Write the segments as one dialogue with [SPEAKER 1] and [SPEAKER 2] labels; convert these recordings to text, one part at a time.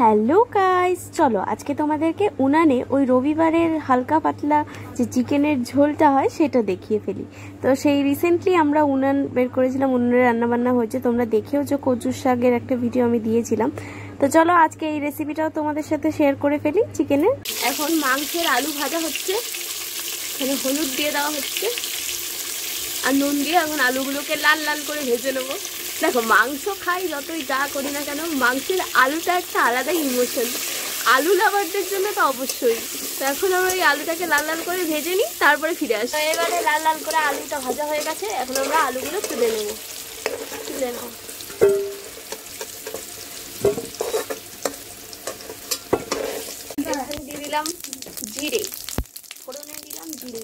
[SPEAKER 1] Hello guys, চলো আজকে তোমাদেরকে উনানে ওই রবিবারের হালকা পাতলা যে চিকেনের ঝোলটা হয় সেটা দেখিয়ে ফেলি। তো সেই রিসেন্টলি আমরা উনান বের করেছিলাম, উনানে রান্নাবান্না হয়েছে, তোমরা দেখেও যে কচুর শাকের একটা ভিডিও আমি দিয়েছিলাম। তো চলো আজকে এই রেসিপিটাও তোমাদের সাথে শেয়ার করে ফেলি চিকেনের। এখন মাংসের আলু ভাজা হচ্ছে, এখানে হলুদ দিয়ে দেওয়া হচ্ছে আর নুন দিয়ে এখন আলুগুলোকে লাল লাল করে ভেজে নেবো। দেখো, মাংস খাই যতই যা করি না কেন, মাংসের আলুটা একটা আলাদাই ইমোশন, আলু লাভারদের জন্য তো অবশ্যই। তো এখন আমরা এই আলুটাকে লাল লাল করে ভেজে নিই, তারপরে ফিরে আসি। এবারে লাল লাল করে আলুটা ভাজা হয়ে গেছে, এখন আমরা আলুগুলো তুলে নেব। তুলে নাও। এখানে দিয়ে দিলাম জিরে, ফোড়নে দিলাম জিরে,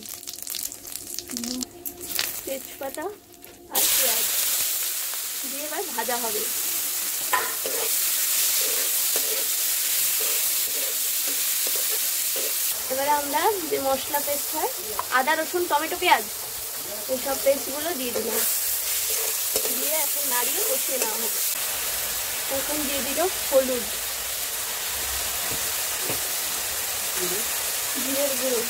[SPEAKER 1] তেজপাতা আর পেঁয়াজ দিয়ে এবার ভাজা হবে। এবারে আমরা যে মশলা পেস্ট হয়, আদা রসুন টমেটো পেঁয়াজ, এইসব পেস্টগুলো দিয়ে দিলাম, দিয়ে এখন নাড়িয়ে কষিয়ে নেওয়া হবে। এখন দিয়ে দিল হলুদ, জিরের গুঁড়ো,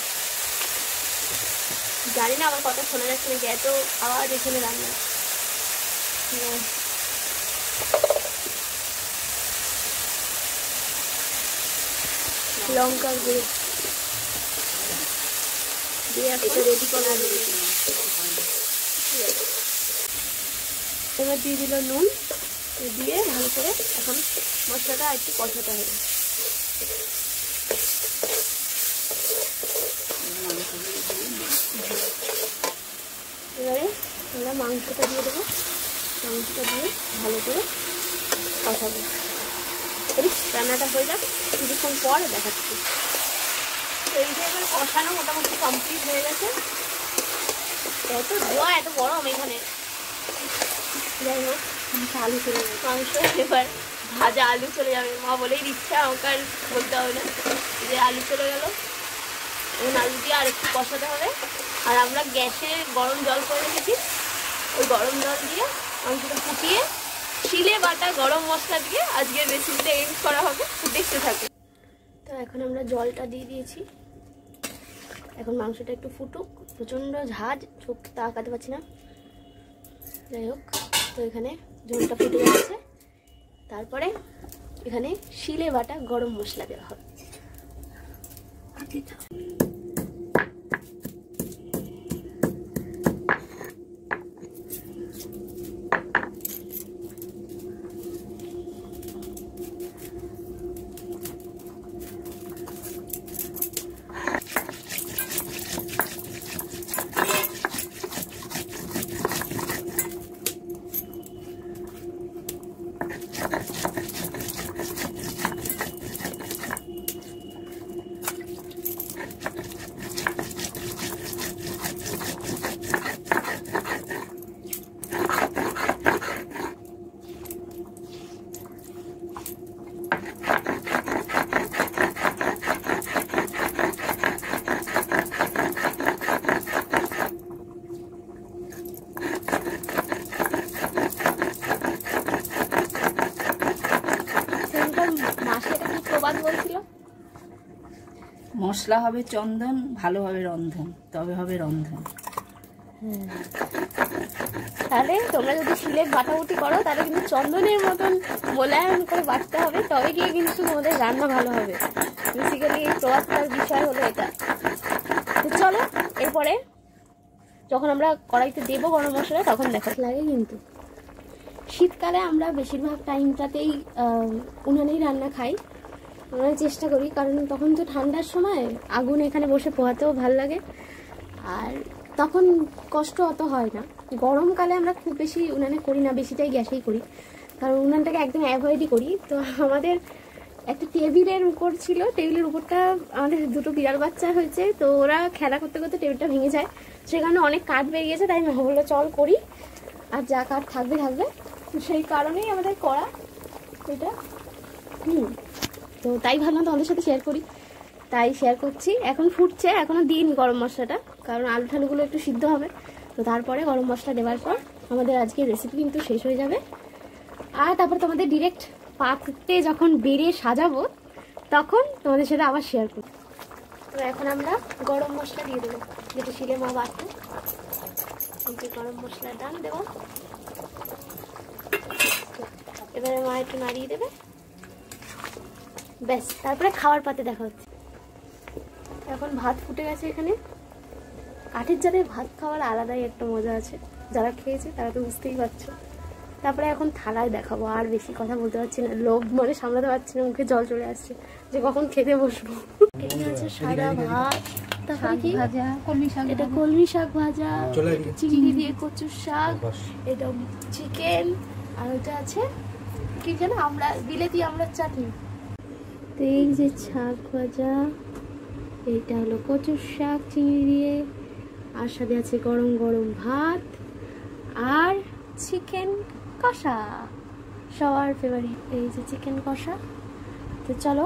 [SPEAKER 1] জানি না আমার কথা শোনা যাচ্ছে নাকি, এত আওয়াজ এখানে রান্না। লঙ্কার গুঁড়ো দিয়ে এটা রেডি করে দেবে। এবার দিয়ে দিল নুন, দিয়ে ভালো করে এখন মশলাটা একটু কষাতে হবে। এবারে আমরা মাংসটা দিয়ে দেবো, মাংসটা দিয়ে ভালো করে কষাবো। রান্নাটা হয়ে যাক, কিছুক্ষণ পর দেখাচ্ছি। এই যে এবার কষানো মোটামুটি কমপ্লিট হয়ে গেছে। এত ধোয়া, এত গরম এখানে। যাই হোক, আলু চলে যাবে, মাংস এবার ভাজা আলু চলে যাবে। মা বলেই দিচ্ছে, আমাকে আর বলতে হবে না যে আলু চলে গেল। এখন আলু দিয়ে আর একটু কষাতে হবে। আর আমরা গ্যাসে গরম জল করে রেখেছি, ওই গরম জল দিয়ে মাংসটা ফুটিয়ে শিলে বাটা গরম মশলা দিয়ে আজকের রেসিপিটা এন্ড করা হবে। দেখতে থাকো। তো এখন আমরা জলটা দিয়ে দিয়েছি, এখন মাংসটা একটু ফুটুক। প্রচণ্ড ঝাঁজ, চোখ তাকাতে পারছি না। যাই হোক, তো এখানে ঝোলটা ফুটে যাচ্ছে, তারপরে এখানে শিলে বাটা গরম মশলা দেওয়া হবে।
[SPEAKER 2] মশলা হবে চন্দন, ভালো হবে রন্ধন, তবে হবে রন্ধন।
[SPEAKER 1] তাহলে তোমরা যদি শিলের বাটাবুটি করো, তাহলে কিন্তু চন্দনের মতন মোলায়েম করে বাটতে হবে, তবে গিয়ে কিন্তু তোমাদের রান্না ভালো হবে। বেসিক্যালি এই প্রবাদটার বিষয় হলো এটা। তো চলো, এরপরে যখন আমরা কড়াইতে দেবো গরম মশলা, তখন দেখা লাগে। কিন্তু শীতকালে আমরা বেশিরভাগ টাইমটাতেই উনানেই রান্না খাই, আমরা চেষ্টা করি, কারণ তখন তো ঠান্ডার সময় আগুন এখানে বসে পোহাতেও ভাল লাগে, আর তখন কষ্ট অত হয় না। গরমকালে আমরা খুব বেশি উনানে করি না, বেশিটাই গ্যাসেই করি, কারণ উনানটাকে একদম অ্যাভয়েডই করি। তো আমাদের একটা টেবিলের উপর ছিল, টেবিলের উপরটা আমাদের দুটো বিড়াল বাচ্চা হয়েছে, তো ওরা খেলা করতে করতে টেবিলটা ভেঙে যায়, সেখানে অনেক কাঠ বেরিয়ে গেছে। তাই বললো চল করি, আর যা কাঠ থাকবে থাকবে, সেই কারণেই আমাদের করা এটা। তো তাই ভাবলাম তোমাদের সাথে শেয়ার করি, তাই শেয়ার করছি। এখন ফুটছে, এখনো দিইনি গরম মশলাটা, কারণ আলু ঠালুগুলো একটু সিদ্ধ হবে। তো তারপরে গরম মশলা দেওয়ার পর আমাদের আজকের রেসিপি কিন্তু শেষ হয়ে যাবে। আর তারপর তোমাদের ডিরেক্ট পাত্রে যখন বেড়ে সাজাবো তখন তোমাদের সাথে আবার শেয়ার করবো। তো এখন আমরা গরম মশলা দিয়ে দেবো, যেটা শিলে মা বাটতো। এই যে গরম মশলার দাম দেবো। এবারে মা একটু নাড়িয়ে দেবে, ব্যাস। তারপরে খাওয়ার পাতে দেখা হচ্ছে। এখন ভাত ফুটে গেছে এখানে। কাঠের জালে ভাত খাওয়ার আলাদাই একটা মজা আছে, যারা খেয়েছে তারা তো বুঝতেই পারছো। তারপরে এখন থালায় দেখাবো, আর বেশি কথা বলতে পারছি না, লোভ মানে সামলাতে পারছি না, মুখে জল চলে আসছে যে কখন খেতে বসবো। এখানে আছে সাদা ভাত, তারপরে কি
[SPEAKER 2] ভাজা, কলমি শাক,
[SPEAKER 1] এটা কলমি শাক ভাজা, চিংড়ি দিয়ে কচুর শাক, এটা চিকেন, আর ওটা আছে কি যেন আমরা বিলেতি আমড়ার চাটনি। তো এই যে শাক ভাজা, এইটা হলো কচুর শাক চিংড়ি দিয়ে, আর সাথে আছে গরম গরম ভাত আর চিকেন কষা, সবার ফেভারিট এই যে চিকেন কষা। তো চলো